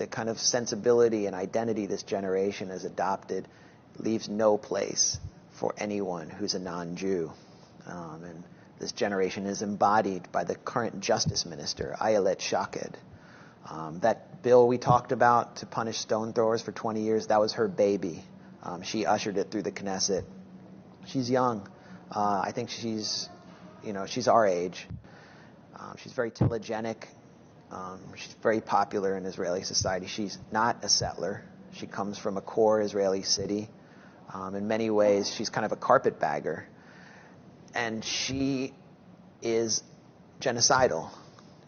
the kind of sensibility and identity this generation has adopted leaves no place for anyone who's a non-Jew. And this generation is embodied by the current Justice Minister, Ayelet Shaked. That bill we talked about to punish stone throwers for 20 years, that was her baby. She ushered it through the Knesset. She's young. I think she's our age. She's very telegenic. She's very popular in Israeli society. She's not a settler. She comes from a core Israeli city. In many ways, she's kind of a carpetbagger. And she is genocidal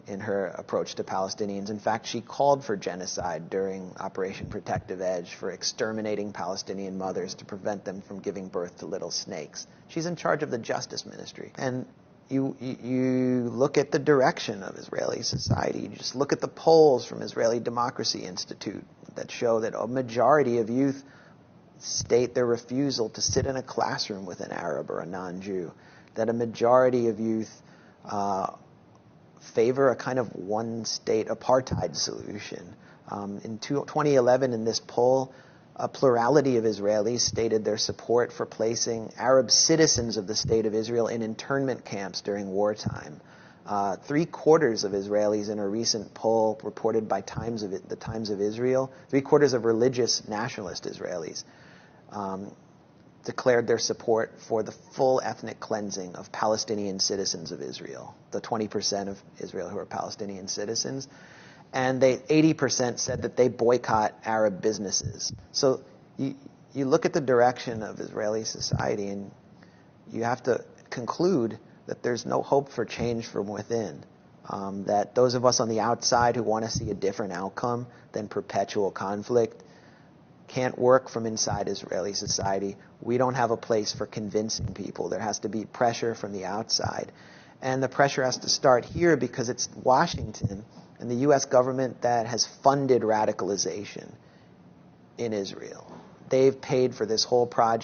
in her approach to Palestinians. In fact, she called for genocide during Operation Protective Edge for exterminating Palestinian mothers to prevent them from giving birth to little snakes. She's in charge of the Justice Ministry. And you look at the direction of Israeli society. You just look at the polls from Israeli Democracy Institute that show that a majority of youth state their refusal to sit in a classroom with an Arab or a non-Jew, that a majority of youth favor a kind of one-state apartheid solution. In 2011, in this poll, a plurality of Israelis stated their support for placing Arab citizens of the State of Israel in internment camps during wartime. 3/4 of Israelis in a recent poll reported by the Times of Israel, 3/4 of religious nationalist Israelis declared their support for the full ethnic cleansing of Palestinian citizens of Israel, the 20% of Israel who are Palestinian citizens. And 80% said that they boycott Arab businesses. So you look at the direction of Israeli society and you have to conclude that there's no hope for change from within. That those of us on the outside who want to see a different outcome than perpetual conflict can't work from inside Israeli society. We don't have a place for convincing people. There has to be pressure from the outside. And the pressure has to start here because it's Washington and the U.S. government that has funded radicalization in Israel. They've paid for this whole project.